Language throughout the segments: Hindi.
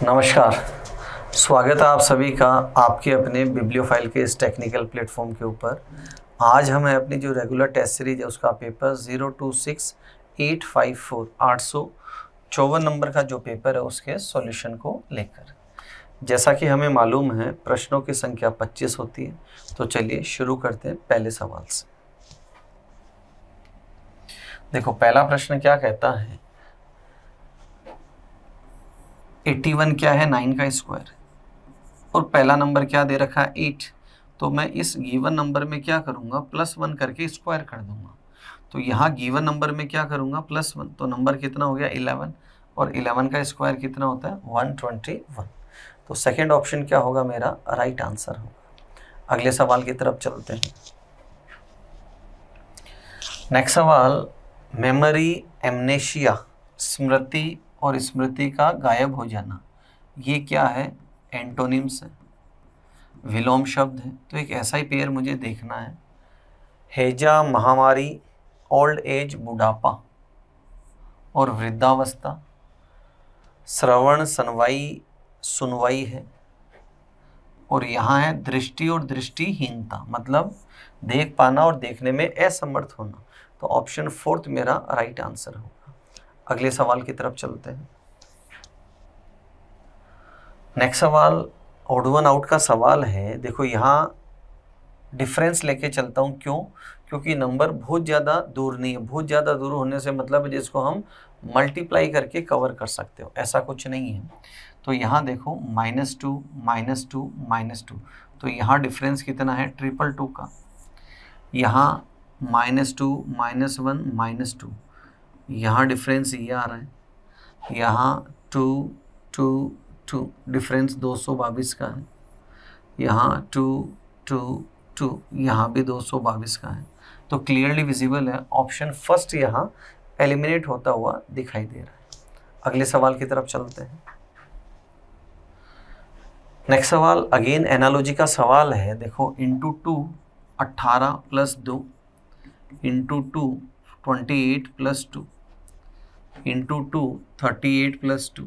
नमस्कार, स्वागत है आप सभी का आपके अपने बिब्लियोफाइल के इस टेक्निकल प्लेटफॉर्म के ऊपर। आज हमें अपनी जो रेगुलर टेस्ट सीरीज है उसका पेपर 026854 854 नंबर का जो पेपर है उसके सॉल्यूशन को लेकर। जैसा कि हमें मालूम है प्रश्नों की संख्या 25 होती है, तो चलिए शुरू करते हैं पहले सवाल से। देखो पहला प्रश्न क्या कहता है, 81 क्या है, 9 का स्क्वायर, और पहला नंबर क्या दे रखा है 8। तो मैं इस गिवन नंबर में क्या करूंगा, +1 करके स्क्वायर कर दूंगा। तो यहाँ गिवन नंबर में क्या करूंगा, +1, तो नंबर कितना हो गया 11, और 11 का स्क्वायर कितना होता है 121। तो सेकंड ऑप्शन क्या होगा, मेरा राइट आंसर होगा। अगले सवाल की तरफ चलते हैं। नेक्स्ट सवाल, मेमोरी एमनेशिया, स्मृति और स्मृति का गायब हो जाना, ये क्या है, एंटोनिम्स है, विलोम शब्द है। तो एक ऐसा ही पेयर मुझे देखना है, हैजा महामारी, ओल्ड एज बुढ़ापा और वृद्धावस्था, श्रवण सुनवाई सुनवाई है, और यहाँ है दृष्टि और दृष्टिहीनता, मतलब देख पाना और देखने में असमर्थ होना। तो ऑप्शन 4 मेरा राइट आंसर होगा। अगले सवाल की तरफ चलते हैं। नेक्स्ट सवाल ऑड वन आउट का सवाल है। देखो यहाँ डिफरेंस लेके चलता हूँ, क्यों, क्योंकि नंबर बहुत ज़्यादा दूर नहीं है। बहुत ज़्यादा दूर होने से मतलब है जिसको हम मल्टीप्लाई करके कवर कर सकते हो, ऐसा कुछ नहीं है। तो यहाँ देखो -2 -2 -2, तो यहाँ डिफरेंस कितना है 222 का। यहाँ -2 -1 -2, यहाँ डिफरेंस ये आ रहा है। यहाँ 2 2 2, डिफरेंस 222 का है। यहाँ 2 2 2, यहाँ भी 222 का है। तो क्लियरली विजिबल है, ऑप्शन फर्स्ट यहाँ एलिमिनेट होता हुआ दिखाई दे रहा है। अगले सवाल की तरफ चलते हैं। नेक्स्ट सवाल अगेन एनालॉजी का सवाल है। देखो इंटू 2 18 + 2, इंटू 2 28 + 2, इंटू 2 38 + 2,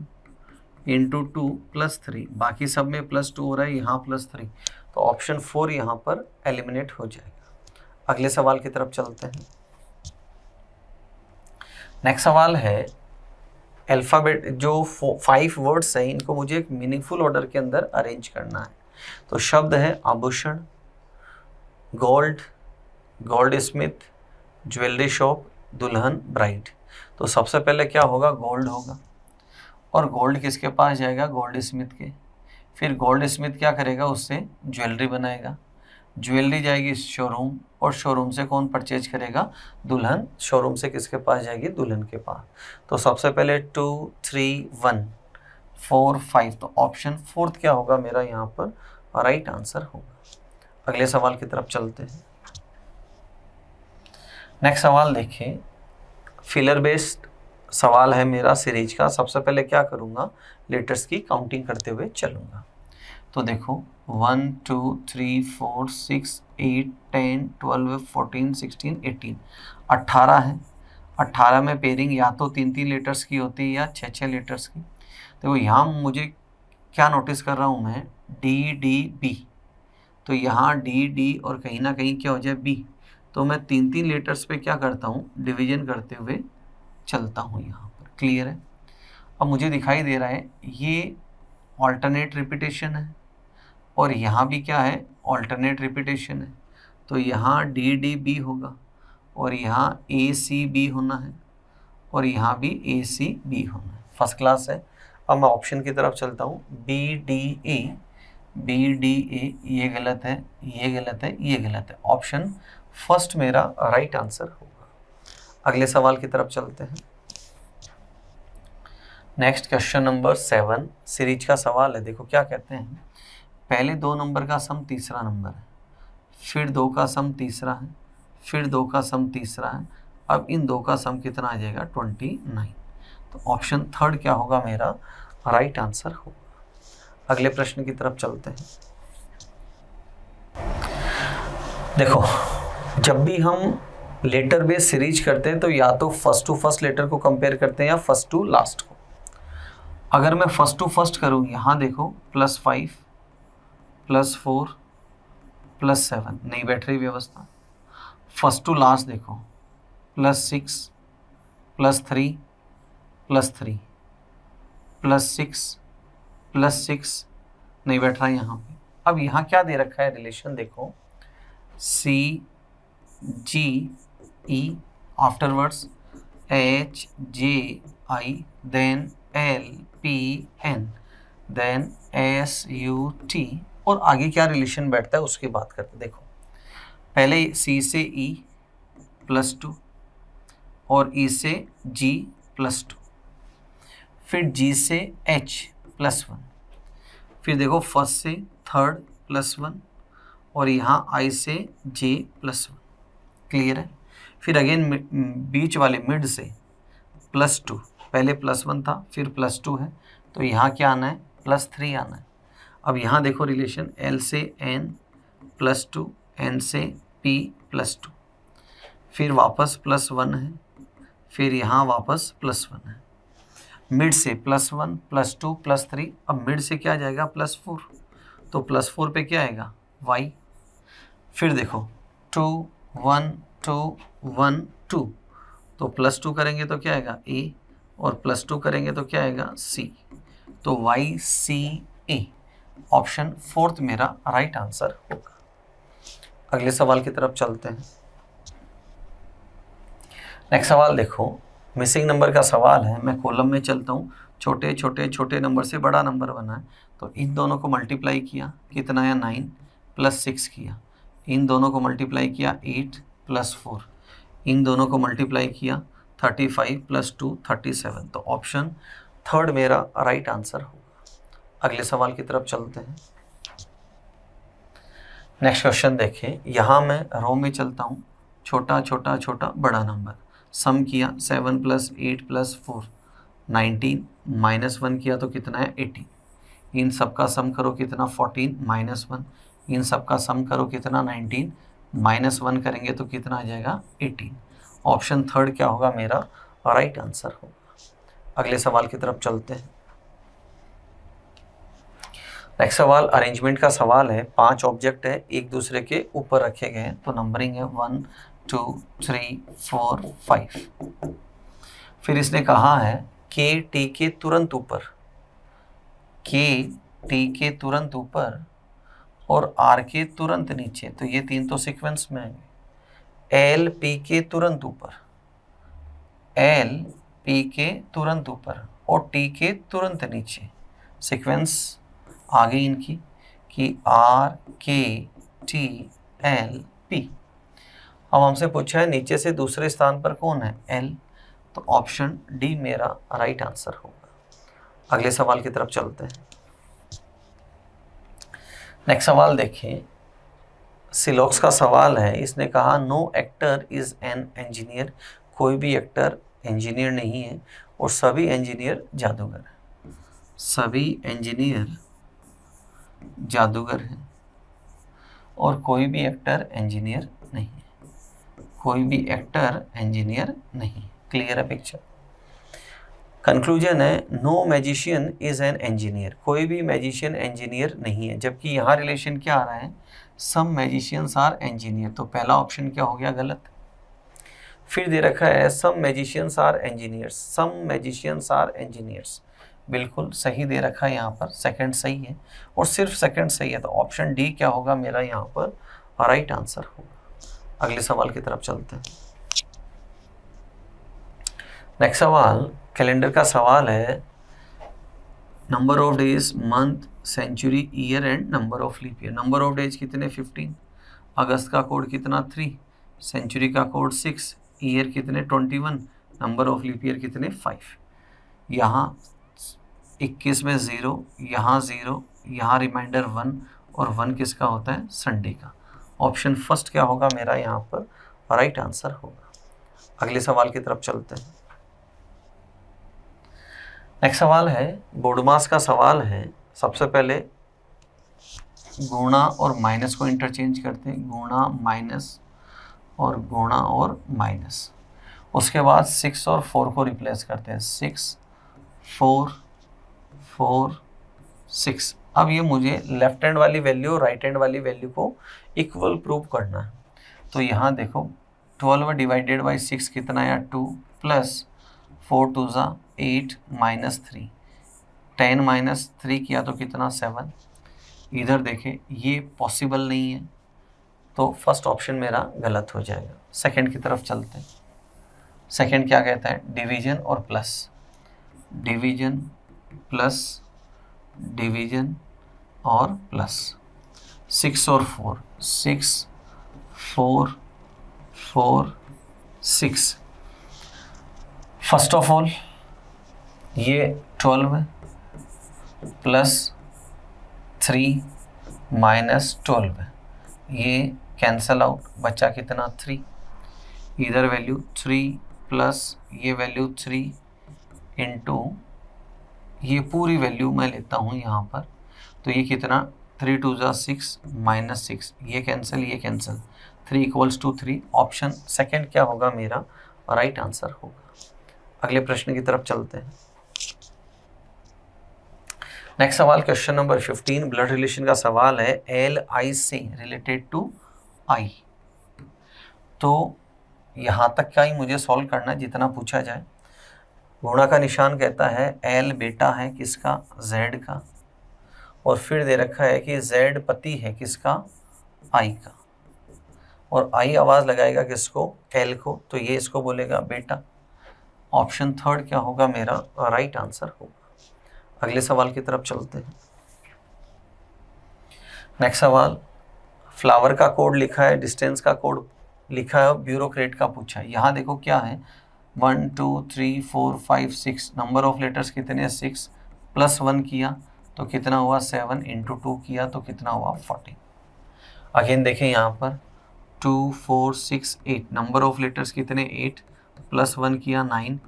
इंटू 2 + 3, बाकी सब में +2 हो रहा है, यहाँ +3, तो ऑप्शन 4 यहाँ पर एलिमिनेट हो जाएगा। अगले सवाल की तरफ चलते हैं। नेक्स्ट सवाल है, अल्फ़ाबेट जो 5 वर्ड्स हैं इनको मुझे एक मीनिंगफुल ऑर्डर के अंदर अरेंज करना है। तो शब्द है आभूषण, gold, gold Smith, jewellery shop, दुल्हन, ब्राइड। तो सबसे पहले क्या होगा, गोल्ड होगा, और गोल्ड किसके पास जाएगा, गोल्ड स्मिथ के। फिर गोल्ड स्मिथ क्या करेगा, उससे ज्वेलरी बनाएगा, ज्वेलरी जाएगी शोरूम, और शोरूम से कौन परचेज करेगा, दुल्हन, शोरूम से किसके पास जाएगी, दुल्हन के पास। तो सबसे पहले 2 3 1 4 5, तो ऑप्शन 4 क्या होगा मेरा यहाँ पर राइट आंसर होगा। अगले सवाल की तरफ चलते हैं। नेक्स्ट सवाल देखिए, फिलर बेस्ड सवाल है मेरा सीरीज का। सबसे पहले क्या करूँगा, लेटर्स की काउंटिंग करते हुए चलूँगा। तो देखो 1 2 3 4 6 8 10 12 14 16 18, 18 है। 18 में पेयरिंग या तो 3 लेटर्स की होती है या 6 लेटर्स की। देखो यहाँ मुझे क्या नोटिस कर रहा हूँ मैं, डी डी बी, तो यहाँ डी डी और कहीं ना कहीं क्या हो जाए बी। तो मैं 3 लेटर्स पे क्या करता हूँ, डिवीजन करते हुए चलता हूँ यहाँ पर। क्लियर है। अब मुझे दिखाई दे रहा है ये ऑल्टरनेट रिपीटेशन है, और यहाँ भी क्या है, ऑल्टरनेट रिपीटेशन है। तो यहाँ डी डी बी होगा, और यहाँ ए सी बी होना है, और यहाँ भी ए सी बी होना है। फर्स्ट क्लास है। अब मैं ऑप्शन की तरफ चलता हूँ, B D A, B D A, ये गलत है, ये गलत है, ये गलत है। ऑप्शन फर्स्ट मेरा राइट आंसर होगा। अगले सवाल की तरफ चलते हैं। नेक्स्ट क्वेश्चन नंबर 7 सीरीज का सवाल है। देखो क्या कहते हैं, पहले 2 नंबर का सम तीसरा नंबर है, फिर 2 का सम तीसरा है, फिर 2 का सम तीसरा है। अब इन 2 का सम कितना आ जाएगा 29। तो ऑप्शन 3 क्या होगा मेरा राइट आंसर होगा। अगले प्रश्न की तरफ चलते हैं। देखो जब भी हम लेटर बेस सीरीज करते हैं तो या तो फर्स्ट टू फर्स्ट लेटर को कंपेयर करते हैं या फर्स्ट टू लास्ट को। अगर मैं फर्स्ट टू फर्स्ट करूँ, यहाँ देखो +5 +4 +7, नहीं बैठ रही व्यवस्था। फर्स्ट टू लास्ट देखो +6 +3 +3 +6 +6, नहीं बैठ रहा है यहाँ पे। अब यहाँ क्या दे रखा है रिलेशन देखो, CGE afterwards HJI then LPN then SUT, और आगे क्या रिलेशन बैठता है उसकी बात करते हैं। देखो पहले C से E +2 और E से G +2, फिर G से H +1, फिर देखो फर्स्ट से थर्ड +1 और यहाँ I से J +1, क्लियर है। फिर अगेन बीच वाले मिड से +2, पहले +1 था फिर +2 है, तो यहाँ क्या आना है +3 आना है। अब यहाँ देखो रिलेशन L से N +2, N से P +2, फिर वापस +1 है, फिर यहाँ वापस +1 है। मिड से +1 +2 +3, अब मिड से क्या जाएगा +4, तो +4 पे क्या आएगा Y। फिर देखो 2 1 2 1 2, तो +2 करेंगे तो क्या आएगा A, और +2 करेंगे तो क्या आएगा C, तो YCA ऑप्शन 4 मेरा राइट आंसर होगा। अगले सवाल की तरफ चलते हैं। नेक्स्ट सवाल देखो, मिसिंग नंबर का सवाल है। मैं कॉलम में चलता हूँ, छोटे छोटे छोटे नंबर से बड़ा नंबर बना है, तो इन दोनों को मल्टीप्लाई किया, कितना है 9 +6 किया, इन दोनों को मल्टीप्लाई किया 8 +4, इन दोनों को मल्टीप्लाई किया 35 +2 37, तो ऑप्शन 3 मेरा राइट आंसर होगा। अगले सवाल की तरफ चलते हैं। नेक्स्ट क्वेश्चन देखें, यहाँ मैं रो में चलता हूँ, छोटा छोटा छोटा बड़ा नंबर, सम किया 7 + 8 + 4 19, -1 किया तो कितना है 18, इन सब का सम करो कितना 14 -1, इन सब का सम करो कितना 19, -1 करेंगे तो कितना आ जाएगा 18, ऑप्शन 3 क्या होगा मेरा राइट आंसर होगा। अगले सवाल की तरफ चलते हैं। नेक्स्ट सवाल अरेंजमेंट का सवाल है। 5 ऑब्जेक्ट है, एक दूसरे के ऊपर रखे गए हैं, तो नंबरिंग है 1 2 3 4 5। फिर इसने कहा है के टी के तुरंत ऊपर, के टी के तुरंत ऊपर और आर के तुरंत नीचे, तो ये 3 तो सीक्वेंस में आएंगे। एल पी के तुरंत ऊपर, एल पी के तुरंत ऊपर और टी के तुरंत नीचे, सीक्वेंस आगे इनकी कि आर के टी एल पी। अब हमसे पूछा है नीचे से दूसरे स्थान पर कौन है एल, तो ऑप्शन डी मेरा राइट आंसर होगा। अगले सवाल की तरफ चलते हैं। नेक्स्ट सवाल देखें, सिलॉक्स का सवाल है। इसने कहा no actor is an engineer, कोई भी एक्टर इंजीनियर नहीं है और सभी इंजीनियर जादूगर हैं, सभी इंजीनियर जादूगर हैं और कोई भी एक्टर इंजीनियर नहीं है, कोई भी एक्टर इंजीनियर नहीं। क्लियर है पिक्चर। कंक्लूजन है no magician is an engineer, कोई भी मैजिशियन इंजीनियर नहीं है, जबकि यहाँ रिलेशन क्या आ रहा है सम मैजिशियंस आर इंजीनियर, तो पहला ऑप्शन क्या हो गया गलत। फिर दे रखा है some magicians are engineers, some magicians are engineers, बिल्कुल सही दे रखा है यहाँ पर, सेकंड सही है और सिर्फ सेकंड सही है, तो ऑप्शन डी क्या होगा मेरा यहाँ पर राइट आंसर होगा। अगले सवाल की तरफ चलते हैं। नेक्स्ट सवाल कैलेंडर का सवाल है। Number of days, month, century, year and number of leap year. Number of days कितने 15, अगस्त का कोड कितना 3, सेंचुरी का कोड 6, ईयर कितने 21, नंबर ऑफ लीप ईयर कितने 5। यहाँ 21 में 0, यहाँ 0, यहाँ रिमाइंडर 1 और 1 किसका होता है संडे का। ऑप्शन फर्स्ट क्या होगा मेरा यहाँ पर राइट आंसर होगा। अगले सवाल की तरफ चलते हैं। नेक्स्ट सवाल है बोडमास का सवाल है। सबसे पहले गुणा और माइनस को इंटरचेंज करते हैं, गुणा माइनस और गुणा और माइनस। उसके बाद 6 और 4 को रिप्लेस करते हैं, 6 4 4 6। अब ये मुझे लेफ्ट हैंड वाली वैल्यू और राइट हैंड वाली वैल्यू को इक्वल प्रूव करना है। तो यहाँ देखो 12 डिवाइडेड बाई 6 कितना आया 2 प्लस 4 2 ज़ा 8 माइनस 3, 10 माइनस 3 किया तो कितना 7। इधर देखें ये पॉसिबल नहीं है, तो फर्स्ट ऑप्शन मेरा गलत हो जाएगा। सेकंड की तरफ चलते हैं। सेकंड क्या कहता है, डिवीजन और प्लस, डिवीजन प्लस डिवीजन और प्लस। 6 और 4, 6 4 4 6। फर्स्ट ऑफ ऑल ये 12 प्लस 3 माइनस 12, ये कैंसल आउट, बचा कितना 3। इधर वैल्यू 3 प्लस ये वैल्यू 3 इंटू ये पूरी वैल्यू मैं लेता हूँ यहाँ पर, तो ये कितना 3 2 ज़ा 6 माइनस 6, ये कैंसिल ये cancel, 3 equals to 3। Option second क्या होगा मेरा राइट आंसर होगा। अगले प्रश्न की तरफ चलते हैं। नेक्स्ट सवाल क्वेश्चन नंबर 15 ब्लड रिलेशन का सवाल है। एल आई से रिलेटेड टू आई। तो यहाँ तक का ही मुझे सॉल्व करना है जितना पूछा जाए। गुणा का निशान कहता है एल बेटा है किसका, जेड का, और फिर दे रखा है कि जेड पति है किसका, आई का, और आई आवाज़ लगाएगा किसको, एल को, तो ये इसको बोलेगा बेटा। ऑप्शन थर्ड क्या होगा मेरा राइट आंसर होगा। अगले सवाल की तरफ चलते हैं। नेक्स्ट सवाल, फ्लावर का कोड लिखा है, डिस्टेंस का कोड लिखा है, ब्यूरोक्रेट का पूछा है। यहाँ देखो क्या है 1 2 3 4 5 6, नंबर ऑफ लेटर्स कितने 6, प्लस 1 किया तो कितना हुआ 7, इंटू 2 किया तो कितना हुआ 14। अगेन देखें यहाँ पर 2 4 6 8, नंबर ऑफ लेटर्स कितने 8, प्लस 1 किया 9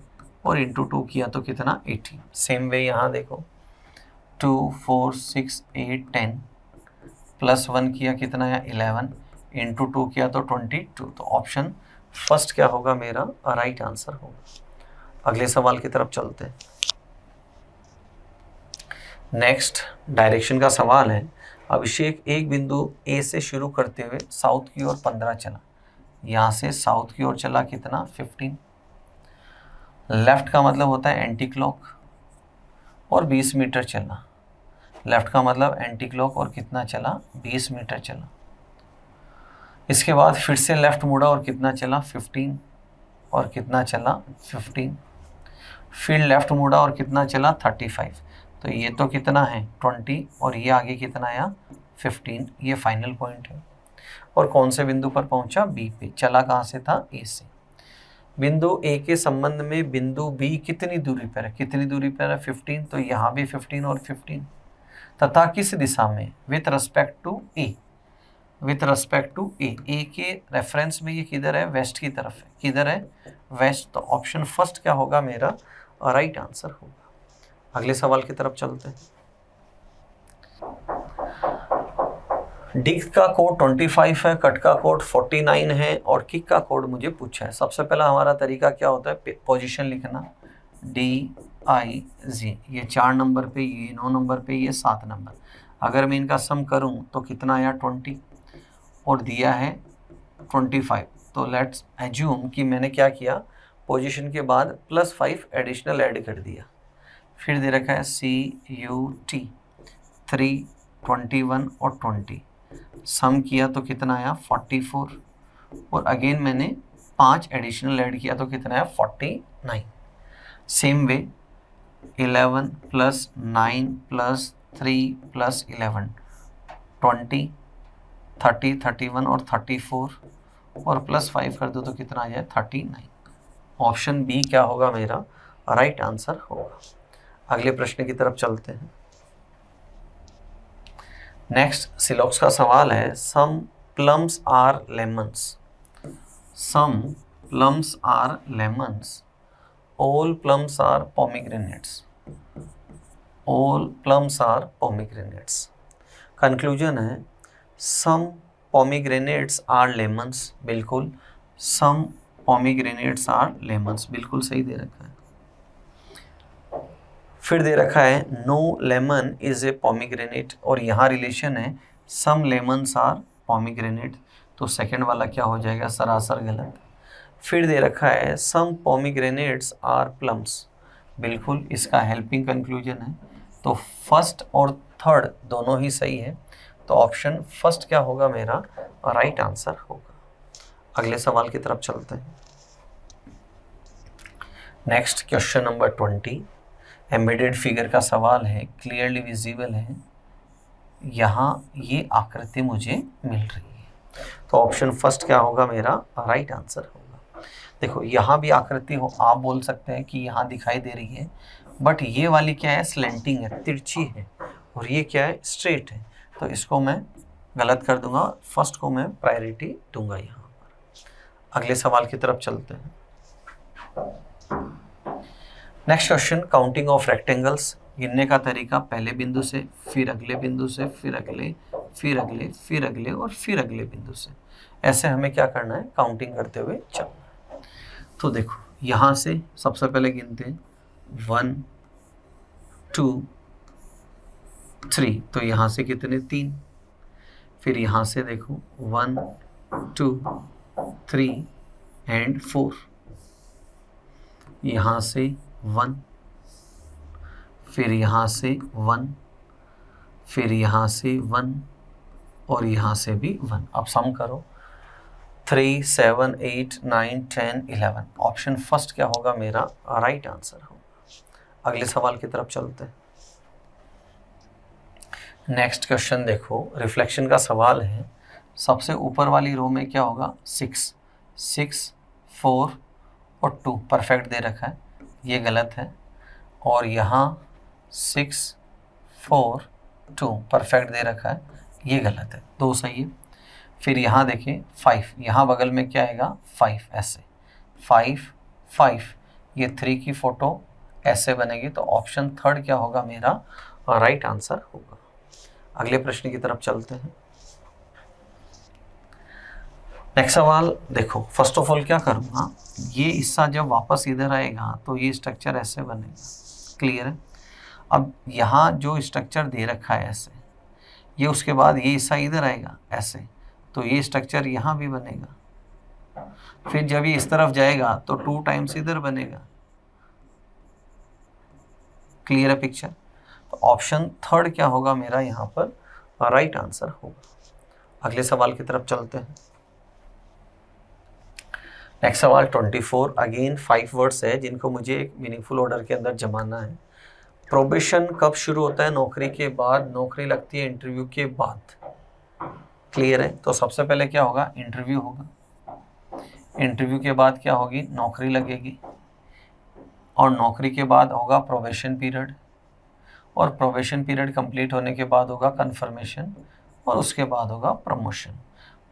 और इंटू 2 किया तो कितना 18। सेम वे यहाँ देखो 2 4 6 8 10, प्लस 1 किया कितना है 11, इंटू 2 किया तो 22। तो ऑप्शन फर्स्ट क्या होगा मेरा राइट आंसर होगा। अगले सवाल की तरफ चलते हैं। नेक्स्ट डायरेक्शन का सवाल है। अभिषेक एक बिंदु ए से शुरू करते हुए साउथ की ओर 15 चला, यहाँ से साउथ की ओर चला कितना 15। लेफ्ट का मतलब होता है एंटी क्लॉक, और 20 मीटर चला। लेफ्ट का मतलब एंटी क्लॉक और कितना चला 20 मीटर चला। इसके बाद फिर से लेफ्ट मुड़ा और कितना चला 15, और कितना चला 15। फिर लेफ्ट मुड़ा और कितना चला 35, तो ये तो कितना है 20, और ये आगे कितना आया 15। ये फाइनल पॉइंट है। और कौन से बिंदु पर पहुंचा, बी पे। चला कहाँ से था, ए से। बिंदु ए के संबंध में बिंदु बी कितनी दूरी पर है, कितनी दूरी पर है 15, तो यहाँ भी 15 और 15, तथा किस दिशा में, with respect to A, with respect to A. A के रेफरेंस में ये किधर है, वेस्ट की तरफ है, किधर है वेस्ट। तो ऑप्शन फर्स्ट क्या होगा मेरा राइट आंसर होगा। अगले सवाल की तरफ चलते हैं। डिग का कोड 25 है, कट का कोड 49 है, और किक का कोड मुझे पूछा है। सबसे पहला हमारा तरीका क्या होता है, पोजीशन लिखना, DIG, ये 4 नंबर पे, ये 9 नंबर पे, ये 7 नंबर। अगर मैं इनका सम करूं तो कितना आया 20, और दिया है 25। तो लेट्स एज्यूम कि मैंने क्या किया, पोजीशन के बाद +5 एडिशनल ऐड कर दिया। फिर दे रखा है CUT 3 21 और 20, सम किया तो कितना आया 44, और अगेन मैंने 5 एडिशनल ऐड किया तो कितना आया 49। सेम वे 11 + 9 + 3 + 11 20, 30 31 और 34, और +5 कर दो तो कितना आ जाए 39। ऑप्शन बी क्या होगा मेरा राइट आंसर होगा। अगले प्रश्न की तरफ चलते हैं। नेक्स्ट सिलॉक्स का सवाल है। Some plums are lemons, some plums are lemons, all plums are pomegranates, all plums are pomegranates. Conclusion है सम पोमीग्रेनेट्स आर लेमन्स, बिल्कुल सम पोमीग्रेनेट्स आर लेमन्स, बिल्कुल सही दे रखा है। फिर दे रखा है no lemon is a pomegranate, और यहाँ रिलेशन है सम लेमन्स आर पोमीग्रेनेट, तो सेकंड वाला क्या हो जाएगा, सरासर गलत। फिर दे रखा है सम पोमीग्रेनेट्स आर प्लम्स, बिल्कुल इसका हेल्पिंग कंक्लूजन है, तो फर्स्ट और थर्ड दोनों ही सही है, तो ऑप्शन फर्स्ट क्या होगा मेरा राइट आंसर होगा। अगले सवाल की तरफ चलते हैं। Next question number 20, embedded figure का सवाल है, क्लियरली विजिबल है, यहाँ ये आकृति मुझे मिल रही है, तो ऑप्शन फर्स्ट क्या होगा मेरा राइट आंसर होगा। देखो यहाँ भी आकृति हो, आप बोल सकते हैं कि यहाँ दिखाई दे रही है, बट ये वाली क्या है, स्लेंटिंग है, तिरछी है, और ये क्या है, स्ट्रेट है, तो इसको मैं गलत कर दूंगा, फर्स्ट को मैं प्रायोरिटी दूंगा यहाँ पर। अगले सवाल की तरफ चलते हैं। Next question, counting of rectangles, गिनने का तरीका पहले बिंदु से, फिर अगले बिंदु से, फिर अगले, फिर अगले, फिर अगले और फिर अगले बिंदु से, ऐसे हमें क्या करना है, काउंटिंग करते हुए चलना है। तो देखो यहाँ से सबसे पहले गिनते हैं 1 2 3, तो यहाँ से कितने 3, फिर यहाँ से देखो 1 2 3 एंड 4, यहाँ से 1, फिर यहाँ से 1, फिर यहाँ से 1 और यहाँ से भी 1। अब सम करो 3 7 8 9 10 11, ऑप्शन फर्स्ट क्या होगा मेरा राइट आंसर होगा। अगले सवाल की तरफ चलते हैं। नेक्स्ट क्वेश्चन देखो, रिफ्लेक्शन का सवाल है, सबसे ऊपर वाली रो में क्या होगा, 6 6 4 और 2 परफेक्ट दे रखा है, ये गलत है, और यहाँ 6 4 2 परफेक्ट दे रखा है, ये गलत है, 2 सही है। फिर यहाँ देखिए 5, यहाँ बगल में क्या आएगा 5, ऐसे 5 5, ये 3 की फोटो ऐसे बनेगी, तो ऑप्शन थर्ड क्या होगा मेरा राइट आंसर होगा। अगले प्रश्न की तरफ चलते हैं। नेक्स्ट सवाल देखो, फर्स्ट ऑफ ऑल क्या करूँगा, ये हिस्सा जब वापस इधर आएगा तो ये स्ट्रक्चर ऐसे बनेगा, क्लियर है। अब यहाँ जो स्ट्रक्चर दे रखा है ऐसे, ये उसके बाद ये हिस्सा इधर आएगा ऐसे, तो ये स्ट्रक्चर यहाँ भी बनेगा, फिर जब ये इस तरफ जाएगा तो 2 टाइम्स इधर बनेगा, क्लियर है पिक्चर, तो ऑप्शन थर्ड क्या होगा मेरा यहाँ पर राइट आंसर होगा। अगले सवाल की तरफ चलते हैं। नेक्स्ट सवाल 24, अगेन 5 वर्ड्स है जिनको मुझे एक मीनिंगफुल ऑर्डर के अंदर जमाना है। प्रोबेशन कब शुरू होता है, नौकरी के बाद, नौकरी लगती है इंटरव्यू के बाद, क्लियर है। तो सबसे पहले क्या होगा, इंटरव्यू होगा, इंटरव्यू के बाद क्या होगी, नौकरी लगेगी, और नौकरी के बाद होगा प्रोबेशन पीरियड, और प्रोबेशन पीरियड कंप्लीट होने के बाद होगा कंफर्मेशन, और उसके बाद होगा प्रमोशन।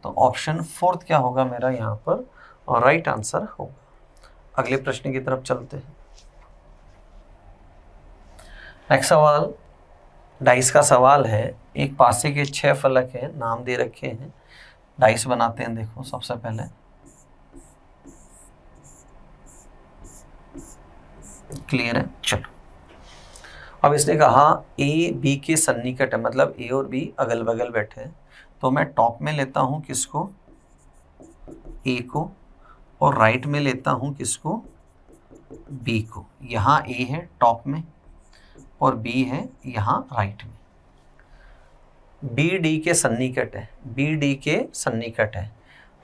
तो ऑप्शन फोर्थ क्या होगा मेरा यहाँ पर और राइट आंसर होगा। अगले प्रश्न की तरफ चलते हैं। नेक्स्ट सवाल डाइस का सवाल है, एक पासे के 6 फलक हैं, नाम दे रखे हैं, डाइस बनाते हैं। देखो सबसे पहले क्लियर है, चलो। अब इसने कहा ए बी के सन्निकट है, मतलब ए और बी अगल बगल बैठे हैं, तो मैं टॉप में लेता हूं किसको, ए को, और राइट में लेता हूं किसको, बी को। यहाँ ए है टॉप में और बी है यहाँ राइट में। बी डी के सन्निकट है, बी डी के सन्निकट है,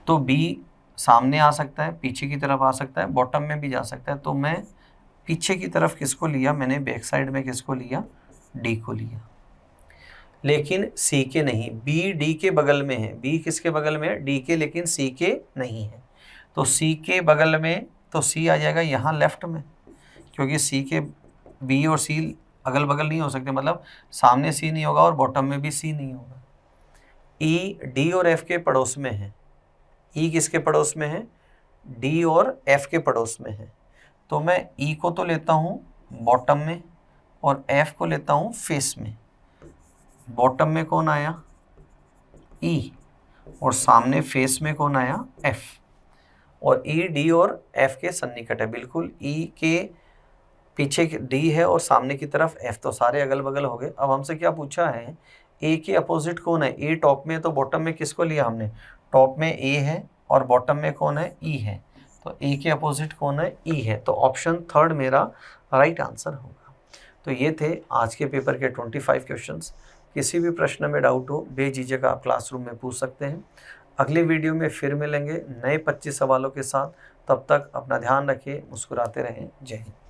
तो बी सामने आ सकता है, पीछे की तरफ आ सकता है, बॉटम में भी जा सकता है, तो मैं पीछे की तरफ किसको लिया, मैंने बैक साइड में किसको लिया, डी को लिया। लेकिन सी के नहीं, बी डी के बगल में है, बी किसके बगल में है, डी के, लेकिन सी के नहीं है, तो सी के बगल में, तो सी आ जाएगा यहाँ लेफ्ट में, क्योंकि सी के बी और सी अगल बगल नहीं हो सकते, मतलब सामने सी नहीं होगा और बॉटम में भी सी नहीं होगा। ई डी और एफ के पड़ोस में है, ई किसके पड़ोस में है, डी और एफ के पड़ोस में है, तो मैं ई को तो लेता हूँ बॉटम में और एफ को लेता हूँ फेस में। बॉटम में कौन आया, ई, और सामने फेस में कौन आया, एफ, और ई डी और एफ के सन्निकट है, बिल्कुल ई के पीछे डी है और सामने की तरफ एफ, तो सारे अगल बगल हो गए। अब हमसे क्या पूछा है, ए के अपोजिट कौन है, ए टॉप में, तो बॉटम में किसको लिया हमने, टॉप में ए है और बॉटम में कौन है, ई है, तो ए के अपोजिट कौन है, ई है, तो ऑप्शन थर्ड मेरा राइट आंसर होगा। तो ये थे आज के पेपर के 25 क्वेश्चंस। किसी भी प्रश्न में डाउट हो बेझिझक आप क्लासरूम में पूछ सकते हैं। अगले वीडियो में फिर मिलेंगे नए 25 सवालों के साथ। तब तक अपना ध्यान रखिए, मुस्कुराते रहें। जय हिंद।